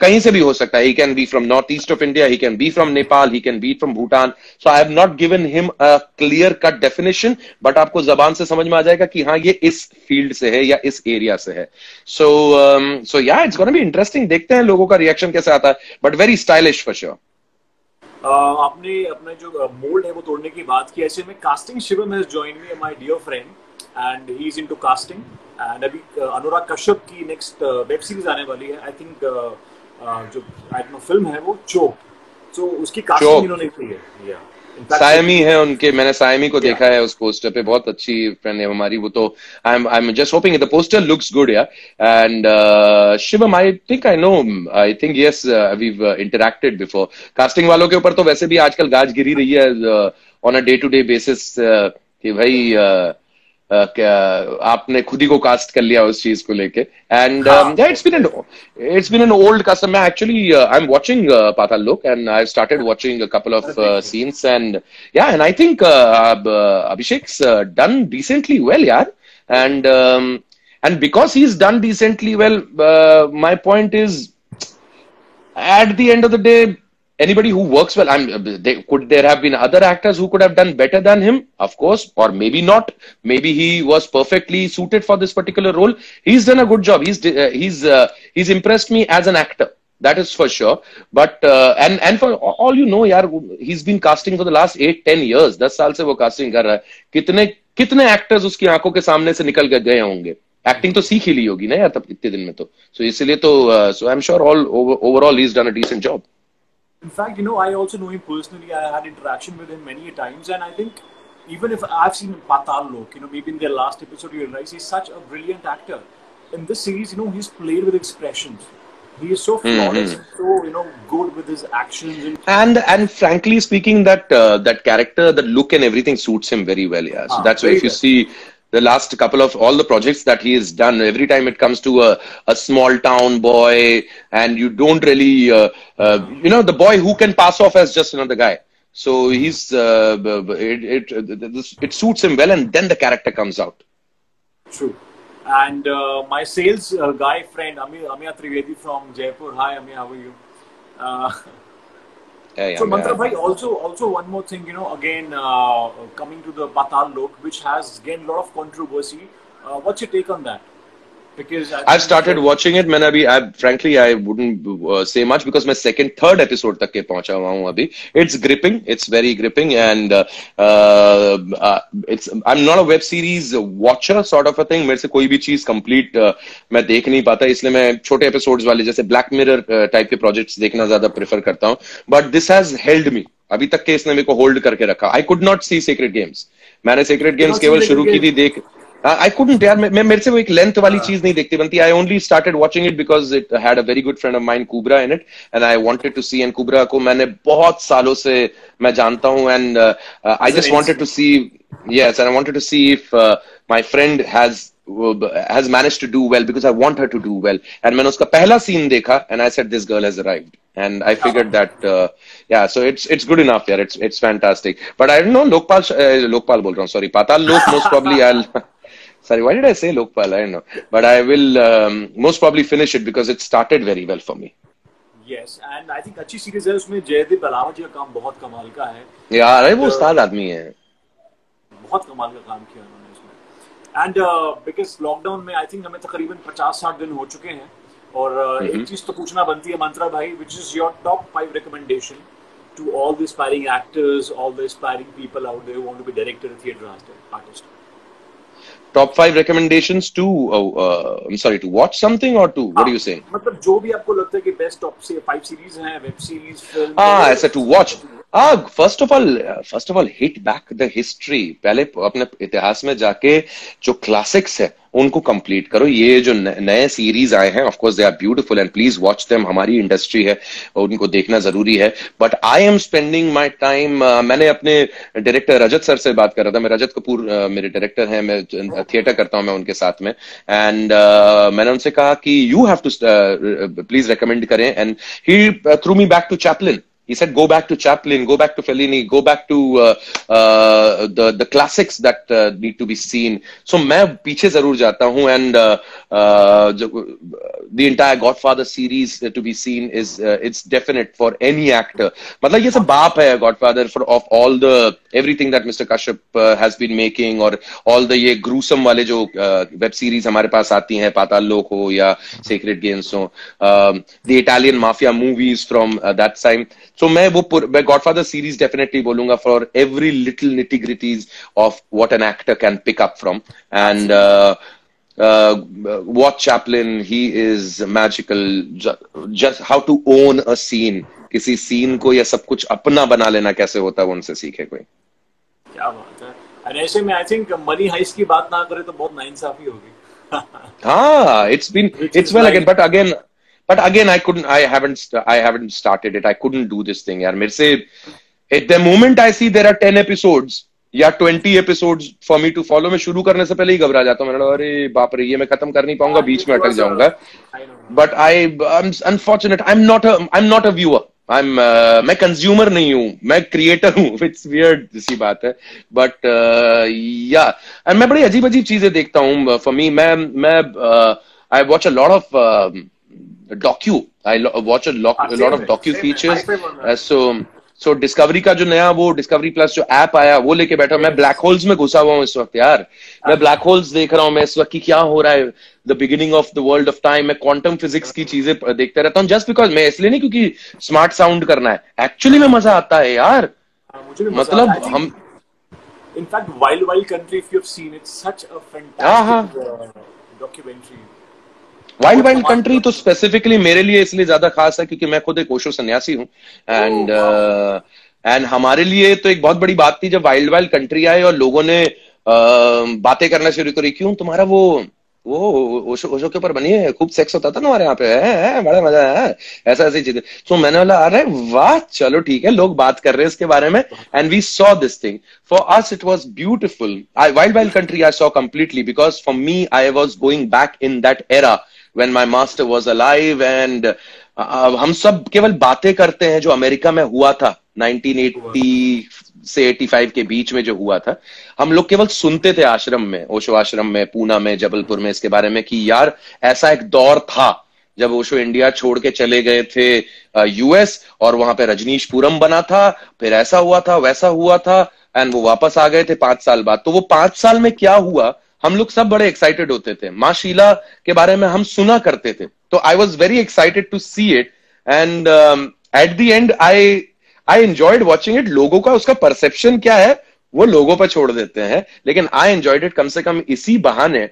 कहीं से भी हो सकता है। He can be from north east of India, he can be from Nepal, he can be from Bhutan. So I have not given him a clear cut definition, but आपको जबान से समझ में आ जाएगा कि हाँ ये इस फील्ड से है या इस एरिया से है। सो या इट्स गोना बी इंटरेस्टिंग। देखते हैं लोगों का रिएक्शन कैसे आता है, but very stylish for sure. आपने अपने जो मोल्ड है वो तोड़ने की बात की। ऐसे में casting Shivam has joined me, my dear friend, and he is into casting. And अभी अनुराग कश्यप की नेक्स्ट वेब सीरीज आने वाली है। आई थिंक जो फिल्म है वो चोक, सो उसकी कास्टिंग इन्होंने की है। सायमी है उनके, मैंने सायमी को देखा है उस पोस्टर पे, बहुत अच्छी फ्रेंड है हमारी वो। तो I am just hoping the poster looks good या। And Shivam, I think yes we interacted before. Casting वालों के ऊपर तो वैसे भी आजकल गाज गिरी रही है on a day to day basis, कि भाई क्या आपने खुद ही को कास्ट कर लिया उस चीज को लेके। And it's been an old custom. मैं actually I am watching Paatal Lok and I started watching a couple of scenes and या, and I think Abhishek's done decently well यार। And because he is done decently well, my point is at the end of the day anybody who works well. Could there have been other actors who could have done better than him? Of course, or maybe not. Maybe he was perfectly suited for this particular role. He's done a good job. He's impressed me as an actor. That is for sure. But and for all you know, यार, he's been casting for the last 8-10 years. 10 साल से वो casting कर रहा है. कितने actors उसकी आंखों के सामने से निकल गए होंगे. एक्टिंग तो सीख ही ली होगी ना यार तब इतने दिन में तो. So इसलिए तो so I'm sure overall he's done a decent job. In fact, I also know him personally. I had interaction with him many times, and I think even if I've seen Patal Lok, maybe in their last episode you realize he's such a brilliant actor. In this series, he's played with expressions. He is so flawless, so good with his actions. And frankly speaking, that character, that look and everything suits him very well. Yeah, so that's why if you see the last couple of all the projects that he has done, every time it comes to a small town boy, and you don't really, the boy who can pass off as just another guy. So he's it suits him well, and then the character comes out. True. And my sales guy friend Amya Trivedi from Jaipur. Hi Amya, how are you? Hey, so Mantra bhai, also one more thing, again coming to the Patal Lok, which has gained a lot of controversy. What's your take on that? Because I've started watching it. Frankly, I wouldn't say much because my third episode तक के पहुंचा हुआ हूँ अभी. It's gripping. It's very gripping, and I'm not a web series watcher sort of a thing. मेरे से कोई भी चीज complete मैं देख नहीं पाता, इसलिए मैं छोटे episodes वाले जैसे Black Mirror type के projects देखना ज्यादा prefer करता हूँ. But this has held me. अभी तक के इसने मेरे को hold करके रखा. I could not see Sacred Games. मैंने Sacred Games केवल शुरू की थी देख. I couldn't यार मेरे से वो एक लेंथ वाली चीज नहीं देखती बनती. I only started watching it because it had a very good friend of mine, Kubra, in it, and I wanted to see. And Kubra को मैंने बहुत सालों से मैं जानता हूँ, and I just wanted to see. Yes, and I wanted to see if my friend has managed to do well, because I want her to do well. And मैंने उसका पहला scene देखा, and I said this girl has arrived, and I figured that yeah, so it's good enough. Yeah, it's fantastic. But I don't know, Lokpal बोल रहा हूँ, sorry, Patal Lok most probably I'll. Sorry, why did I say Lokpal? I don't know. But I will most probably finish it because it started very well for me. Yes, and I think अच्छी series है. उसमें जयदीप अलावा जी का काम बहुत कमाल का है. यार वो उस्ताद आदमी है. बहुत कमाल का काम किया उन्होंने इसमें. And because लॉकडाउन में I think हमें तकरीबन 50-60 दिन हो चुके हैं. और एक चीज तो पूछना बनती है मंत्रा भाई, which is your top 5 recommendation to all the aspiring actors, all the aspiring people out there who want to be director, theatre artist. Top 5 recommendations to I'm sorry, to watch something or to what are you saying? मतलब जो भी आपको लगता है कि best top से 5 series हैं, web series, film. ऐसा to watch. First of all, hit back the history. पहले अपने इतिहास में जाके जो क्लासिक्स है उनको कंप्लीट करो. ये जो नए सीरीज आए हैं, of course they are beautiful and please watch them. हमारी इंडस्ट्री है, उनको देखना जरूरी है. But I am spending my time. मैंने अपने डायरेक्टर रजत सर से बात कर रहा था. मैं रजत कपूर मेरे डायरेक्टर हैं, मैं थिएटर करता हूं मैं उनके साथ में. एंड मैंने उनसे कहा कि you have to please recommend करें. And he threw me back to Chaplin. He said, go back to Chaplin, go back to Fellini, go back to the classics that need to be seen. So मैं पीछे जरूर जाता हूँ, and the entire Godfather series to be seen is it's definite for any actor. मतलब ये सब बाप है Godfather of all the everything that Mr. Kashyap has been making, और all the ये gruesome वाले जो web series हमारे पास आती हैं, पाताल लोक हो या Sacred Games हो, the Italian mafia movies from that time. So मैं Godfather series definitely बोलूंगा for every little nitty gritties of what an actor can pick up from. And watch Chaplin. He is magical. Just how to own a scene. किसी scene को या सब कुछ अपना बना लेना कैसे होता है, वो उनसे सीखे कोई. क्या बात है. और ऐसे में I think Money Heist की बात ना करे तो बहुत नाइंसाफी होगी. हाँ, it's well again, but again, I haven't started it. I couldn't do this thing, यार. मेरे से at the moment I see there are 10 episodes या 20 episodes for me to follow, मैं शुरू करने से पहले ही घबरा जाता हूँ. मैंने अरे बाप रे, ये मैं खत्म कर नहीं पाऊंगा, बीच में अटक जाऊंगा. But I'm unfortunate. I'm not a viewer. मैं कंज्यूमर नहीं हूँ, मैं क्रिएटर हूँ. इट्स वियर्ड सी बात है. बट या मैं बड़ी अजीब अजीब चीजें देखता हूँ. फॉर मी, मैं I watch a lot of docu. I watch a lot of docu features. So discovery का जो नया वो डिस्कवरी प्लस जो ऐप आया वो लेके बैठा हूं मैं। ब्लैक होल्स में घुसा हुआ हूँ इस वक्त यार। मैं ब्लैक होल्स देख रहा हूँ मैं इस वक्त कि क्या हो रहा है, the beginning of the world of time. मैं क्वांटम फिजिक्स की चीजें देखते रहता हूँ जस्ट बिकॉज, मैं इसलिए नहीं क्योंकि स्मार्ट साउंड करना है, एक्चुअली में मजा आता है यार। मुझे भी मजा मतलब आता है। हम In fact, Wild Wild Country, if you've seen, it's such a fantastic documentary. Wild wild country तो स्पेसिफिकली मेरे लिए इसलिए ज्यादा खास है क्योंकि मैं खुद एक ओशो सन्यासी हूँ। एंड हमारे लिए तो एक बहुत बड़ी बात थी जब वाइल्ड वाइल्ड कंट्री आए और लोगों ने बातें करना शुरू करी, क्यों तुम्हारा वो ओशो के ऊपर बनी है, खूब सेक्स होता था ना हमारे यहाँ पे, है बड़ा मजा है, ऐसा ऐसी चीजें। तो मैंने बोला अरे वाह चलो ठीक है, लोग बात कर रहे हैं इसके बारे में। And we saw this thing, for us it was beautiful. Wild wild country I saw completely because for me I was going back in that era when my master was alive and हम सब केवल बातें करते हैं जो America में हुआ था 1980 से 85 के बीच में जो हुआ था। हम लोग केवल सुनते थे आश्रम में, ओशो आश्रम में, पूना में, जबलपुर में, इसके बारे में कि यार ऐसा एक दौर था जब ओशो इंडिया छोड़ के चले गए थे यूएस और वहां पे रजनीशपुरम बना था, फिर ऐसा हुआ था वैसा हुआ था एंड वो वापस आ गए थे 5 साल बाद। तो वो 5 साल में क्या हुआ हम लोग सब बड़े एक्साइटेड होते थे। माँ शीला के बारे में हम सुना करते थे, तो I was very excited to see it and at the end I enjoyed watching it. लोगों का उसका परसेप्शन क्या है वो लोगों पर छोड़ देते हैं, लेकिन आई एंजॉयड इट। कम से कम इसी बहाने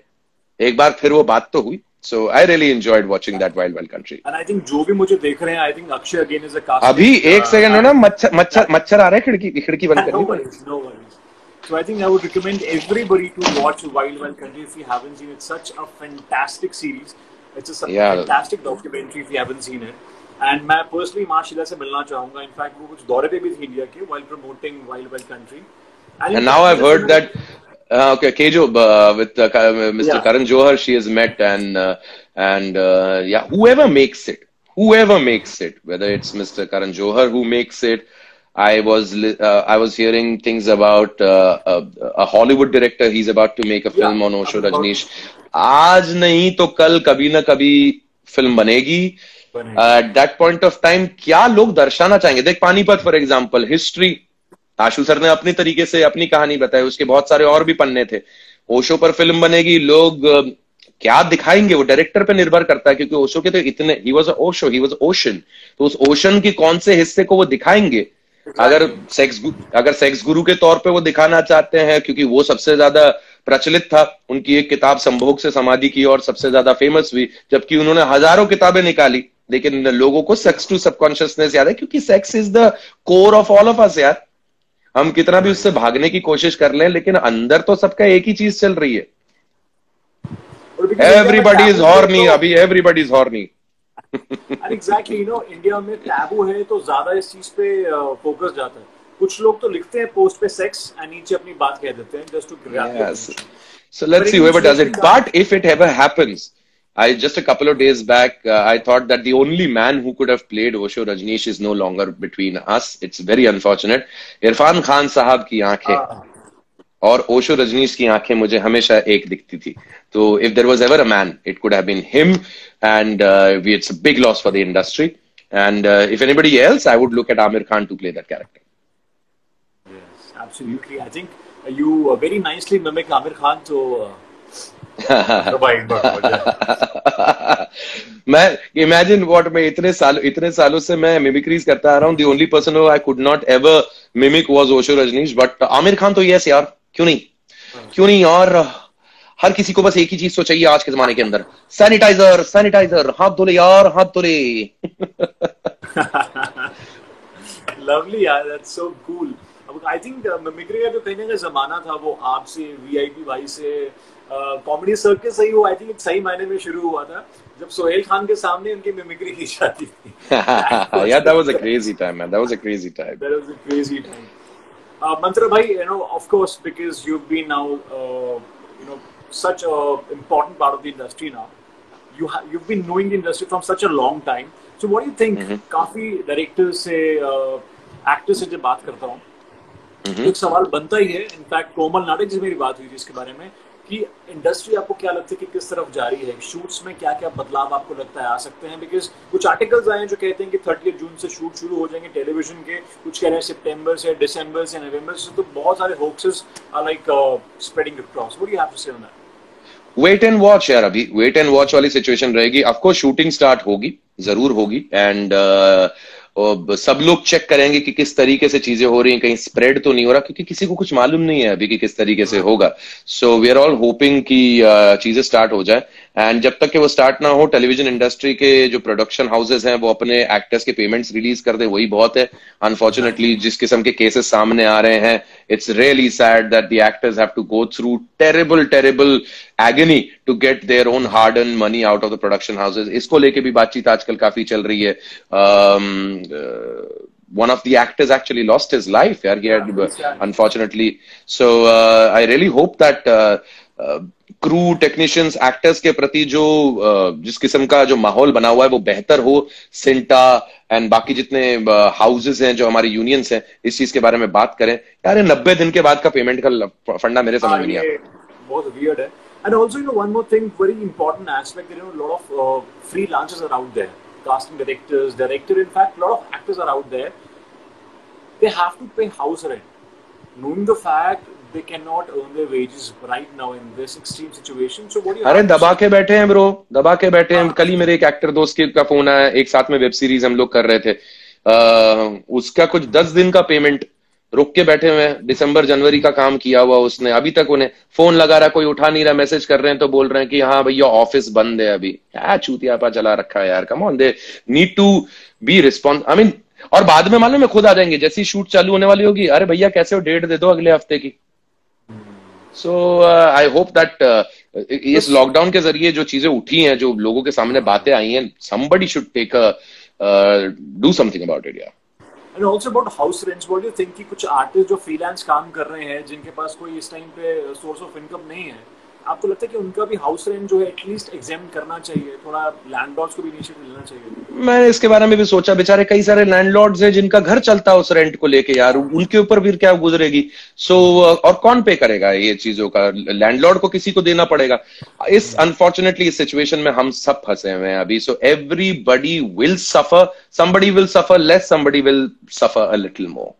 एक बार फिर वो बात तो हुई। So I really enjoyed watching that Wild Wild Country. And I think जो भी मुझे देख रहे हैं, I think Akshay again is a casting. अभी एक सेकंड ना, मच्छर आ रहा है, खिड़की बंद करनी पड़ेगी। No worries. So I think I would recommend everybody to watch Wild Wild Country if you haven't seen it. It's such a fantastic series. It's a fantastic documentary if you haven't seen it. And मैं personally माँ शीला से मिलना चाहूँगा. In fact वो कुछ दौरे पे भी थी इंडिया के while promoting Wild Wild Country. And now I've heard that okay, Kejo with Mr. Karan Johar she has met and yeah, whoever makes it, whether it's Mr. Karan Johar who makes it. I was hearing things about a Hollywood director. He's about to make a film on Osho Rajneesh. आज नहीं तो कल कभी ना कभी film बनेगी। At that point of time क्या लोग दर्शाना चाहेंगे? देख Panipat for example, history Ashu sir ने अपनी तरीके से अपनी कहानी बताई, उसके बहुत सारे और भी पन्ने थे। ओशो पर फिल्म बनेगी, लोग क्या दिखाएंगे वो डायरेक्टर पे निर्भर करता है, क्योंकि ओशो के तो इतने, ही वाज ओशन, तो उस ओशन के कौन से हिस्से को वो दिखाएंगे। अगर सेक्स गुरु के तौर पे वो दिखाना चाहते हैं, क्योंकि वो सबसे ज्यादा प्रचलित था, उनकी एक किताब संभोग से समाधि की और सबसे ज्यादा फेमस हुई, जबकि उन्होंने हजारों किताबें निकाली, लेकिन लोगों को सेक्स टू सबकॉन्शियसनेस याद है, क्योंकि sex is the core of all of us यार। हम कितना भी उससे भागने की कोशिश कर लें, लेकिन अंदर तो सबका एक ही चीज चल रही है। एवरीबडी इज हॉर्नी, अभी everybody is horny. Exactly, you know, India में टैबू है तो ज्यादा इस चीज पे फोकस जाता है। कुछ लोग तो लिखते हैं पोस्ट पे सेक्स और नीचे अपनी बात कह देते हैं just to grab. So let's see whoever does it. But if it ever happens, just a couple of days back, I thought that the only man who could have played Osho Rajneesh is no longer between us. It's very unfortunate. Irfan Khan साहब की आंखें और ओशो रजनीश की आंखें मुझे हमेशा एक दिखती थी। तो if there was ever a man, it could have been him, and it's a big loss for the industry. And if anybody else, I would look at Amir Khan to play that character. Yes, absolutely. I think you very nicely mimic Amir Khan. So मैं imagine what, मैं इतने सालों से मैं mimicries करता आ रहा हूँ। The only person who I could not ever mimic was Osho Rajneesh, but Amir Khan तो yes यार, क्यों नहीं यार। हर किसी को बस एक ही चीज तो चाहिए आज के जमाने के अंदर, सैनिटाइजर, हाथ धोले यार, हाथ धोले। Lovely यार, that's so cool. I think mimicry का जो कहने का जमाना था वो आपसे, वीआईपी भाई से, कॉमेडी सर्कस सही हो, आई थिंक सही मायने में शुरू हुआ था जब सोहेल खान के सामने उनकी मिमिक्री की जाती थी। Yeah, that was a crazy time, man. That was a crazy time. Mantra bhai, you know, of course, because you've been now, you know, such a important part of the industry now. You've been knowing the industry from such a long time. So what do you think? काफी directors से, actors से जब बात करता हूँ, एक सवाल बनता ही है। इनफैक्ट कोमल नाटक से मेरी बात हुई थी इसके बारे में कि इंडस्ट्री आपको क्या लगता है कि किस तरफ जा रही है, शूट्स में क्या क्या बदलाव आपको लगता है आ सकते हैं? बिकॉज कुछ आर्टिकल्स आए हैं जो कहते हैं कि 30 जून से शूट शुरू हो जाएंगे टेलीविजन के, कुछ कह रहे हैं सितंबर से, दिसंबर से, नवंबर से, तो बहुत सारे hoaxes are like spreading across. What do you have to say on that? Wait and watch यार, अभी वेट एंड वॉच वाली सिचुएशन रहेगी। ऑफकोर्स शूटिंग स्टार्ट होगी, जरूर होगी, एंड सब लोग चेक करेंगे कि किस तरीके से चीजें हो रही हैं, कहीं स्प्रेड तो नहीं हो रहा, क्योंकि किसी को कुछ मालूम नहीं है अभी कि किस तरीके से होगा। So we are all hoping कि चीजें स्टार्ट हो जाए, एंड जब तक कि वो स्टार्ट ना हो, टेलीविजन इंडस्ट्री के जो प्रोडक्शन हाउसेज हैं वो अपने एक्टर्स के पेमेंट्स रिलीज कर दे, वही बहुत है। अनफॉर्चुनेटली जिस किस्म के केसेस सामने आ रहे हैं, it's really sad that the actors have to go through terrible agony to get their own hard earn money out of the production houses. इसको लेके भी बातचीत आजकल काफी चल रही है। One of the actors actually lost his life, yaar, he had, unfortunately. So I really hope that crew, technicians, actors के प्रति जो जिस किस्म का जो माहौल बना हुआ है वो बेहतर हो। सिंटा एंड बाकी जितने हाउसेस हैं जो हमारे यूनियंस हैं, इस चीज के बारे में बात करें यार। 90 दिन के बाद का पेमेंट का फंडा मेरे समझ में नहीं आता, बहुत वियर्ड है। And also, you know, one more thing, very important aspect, you know, a lot of freelancers are out there. Casting directors, in fact, a lot of actors are out there. They have to pay house rent. Knowing the fact they cannot earn their wages right now in this extreme situation. So what do you अरे दबा के बैठे हैं bro, दबा के बैठे हैं। कल ही मेरे एक एक्टर दोस्त का फोन आया, एक साथ में वेब सीरीज हम लोग कर रहे थे। उसका कुछ 10 दिन का पेमेंट रुक के बैठे हुए हैं। दिसंबर जनवरी का काम किया हुआ उसने, अभी तक उन्हें फोन लगा रहा, कोई उठा नहीं रहा। मैसेज कर रहे हैं तो बोल रहे हैं कि हाँ भैया ऑफिस बंद है अभी। क्या चूतियापा चला रखा है यार, come on, they need to be response, I mean. और बाद में मालूम है खुद आ जाएंगे, जैसी शूट चालू होने वाली होगी, अरे भैया कैसे हो, डेट दे दो अगले हफ्ते की। सो आई होप दैट इस लॉकडाउन के जरिए जो चीजें उठी हैं, जो लोगों के सामने बातें आई हैं, somebody should take a do something about it, yeah. And also about house rents, what do you think कि कुछ आर्टिस्ट जो फ्रीलांस काम कर रहे हैं, जिनके पास कोई इस टाइम पे सोर्स ऑफ इनकम नहीं है, आपको लगता है कि उनका भी हाउस रेंट जो है एटलीस्ट एग्जेम्प्ट करना चाहिए? थोड़ा लैंडलॉर्ड्स को भी इनिशिएटिव लेना चाहिए। मैंने इसके बारे में भी सोचा, बेचारे कई सारे लैंडलॉर्ड्स हैं जिनका घर चलता है उस रेंट को लेके यार, उनके ऊपर भी क्या गुजरेगी। सो और कौन पे करेगा ये चीजों का? लैंडलॉर्ड को किसी को देना पड़ेगा। इस अनफॉर्चुनेटली इस सिचुएशन में हम सब फंसे हुए हैं अभी। So everybody will suffer, somebody will suffer less, somebody will suffer a little more.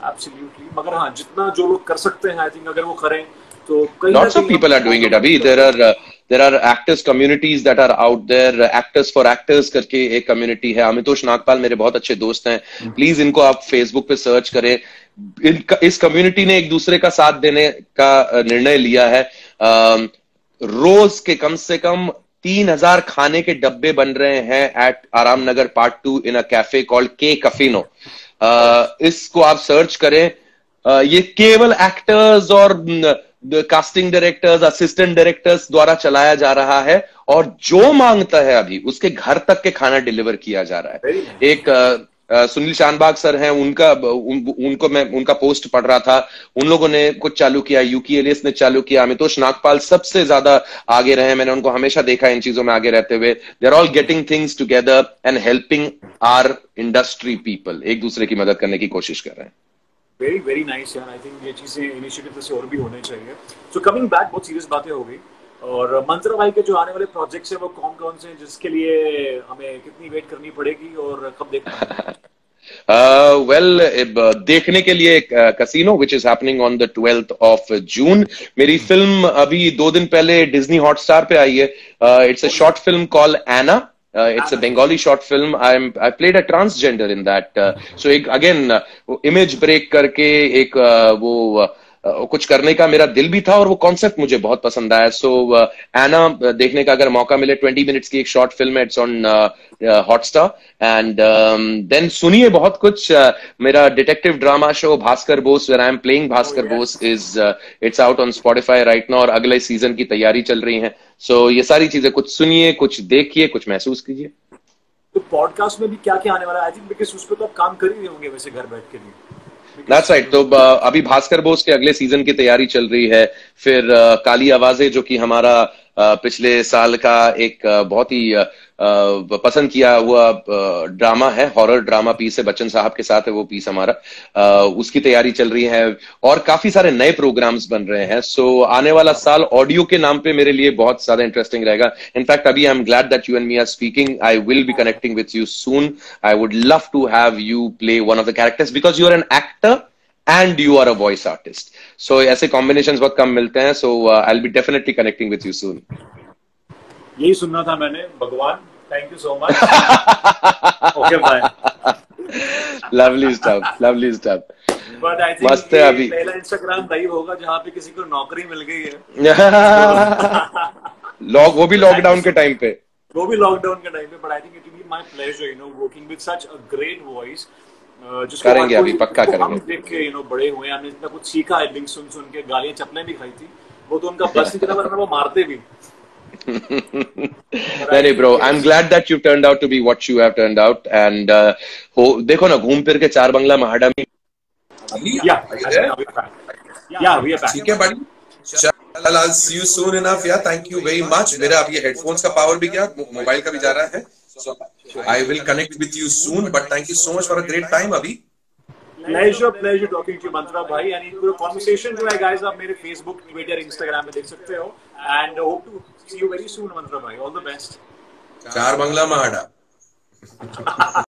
Absolutely. मगर हाँ, जितना जो लोग कर सकते हैं, आई थिंक अगर वो करें तो lots of people are doing it abhi. There are actors communities that are out there. Actors for Actors करके एक community है। अमितोष नागपाल मेरे बहुत अच्छे दोस्त हैं, प्लीज इनको आप फेसबुक पे सर्च करें। इस कम्युनिटी ने एक दूसरे का साथ देने का निर्णय लिया है। रोज के कम से कम 3000 खाने के डब्बे बन रहे हैं at Aram Nagar part 2 in a cafe called K Caffino. इसको आप सर्च करें। ये केवल एक्टर्स और कास्टिंग डायरेक्टर्स, असिस्टेंट डायरेक्टर्स द्वारा चलाया जा रहा है, और जो मांगता है अभी उसके घर तक के खाना डिलीवर किया जा रहा है। एक सुनील शानबाग सर हैं, उनको मैं उनका पोस्ट पढ़ रहा था, उन लोगों ने कुछ चालू किया, यूकी एलियस ने चालू किया, अमितोष नागपाल सबसे ज्यादा आगे रहे। मैंने उनको हमेशा देखा इन चीजों में आगे रहते हुए। They are all getting things together and helping our industry people, एक दूसरे की मदद करने की कोशिश कर रहे हैं। वेरी वेरी नाइस यार, आई थिंक ये चीजें इनिशिएटिव से और भी होने चाहिए। सो कमिंग बैक, बहुत सीरियस बातें हो गई, और मंत्रा भाई के जो आने वाले प्रोजेक्ट्स हैं वो कौन कौन से हैं, जिसके लिए हमें कितनी वेट करनी पड़ेगी और कब देखना? देखने के लिए Casino which is happening on the 12th of June। मेरी फिल्म अभी 2 दिन पहले डिज्नी हॉटस्टार पे आई है। It's a short film called Ana. It's a Bengali short film. I played a transgender in that. So एक again image break करके एक वो कुछ करने का मेरा दिल भी था, और वो कॉन्सेप्ट मुझे बहुत पसंद आया। सो एना देखने का अगर मौका मिले, 20 मिनट्स की एक शॉर्ट फिल्म है, it's on Hotstar. And then सुनिए बहुत कुछ। मेरा detective drama show Bhaskar Bose, where I am playing Bhaskar Bose, is it's out on Spotify right now, और अगले सीजन की तैयारी चल रही है। सो ये सारी चीजें कुछ सुनिए, कुछ देखिए, कुछ महसूस कीजिए। तो पॉडकास्ट में भी क्या क्या आने वाला है? आई थिंक बिकॉज़ उस पे तो आप काम कर ही रहे होंगे वैसे घर बैठ के भी। That's right. तो अभी भास्कर बोस के अगले सीजन की तैयारी चल रही है। फिर काली आवाजें, जो कि हमारा पिछले साल का एक बहुत ही पसंद किया हुआ ड्रामा है, हॉरर ड्रामा पीस है, बच्चन साहब के साथ है वो पीस हमारा, उसकी तैयारी चल रही है और काफी सारे नए प्रोग्राम्स बन रहे हैं। सो आने वाला साल ऑडियो के नाम पे मेरे लिए बहुत ज्यादा इंटरेस्टिंग रहेगा। इनफैक्ट अभी I am glad that you and me are speaking. I will be connecting with you soon. I would love to have you play one of the characters because you are an actor and you are a voice artist. So ऐसे combinations बहुत कम मिलते हैं. So I'll be definitely connecting with you soon. यही सुनना था मैंने भगवान. Thank you so much. Okay, bye. Lovely stuff. Lovely stuff. But I think मस्त है अभी. पहला Instagram लाइव होगा जहाँ पे किसी को नौकरी मिल गई है. वो भी लॉकडाउन के टाइम पे. वो भी लॉकडाउन के टाइम पे. But I think it will be my pleasure, working with such a great voice. करेंगे अभी पक्का करेंगे. हम देख के बड़े हुए, हमने इतना कुछ सीखा है, लिंक सुन के गालियां चपलें भी खाई थी. वो तो उनका बस नहीं चला, वो मारते भी. नहीं bro, I am glad that you turned out to be what you have turned out and देखो ना, घूम फिर के चार बंगला महाडा में. ठीक है buddy. चल, I'll see you soon enough. Yeah, thank you very much. मेरा अब ये हेडफोन्स का पावर भी गया, मोबाइल का भी जा रहा है. So I will connect with you soon. But thank you so much for a great time, Abhi. Pleasure talking to you, Mantra bhai. And ये conversation जो है guys, आप मेरे Facebook, Twitter, Instagram में देख सकते हो. And hope to see you very soon, Mantra bhai. All the best. चार बंगला महाडा.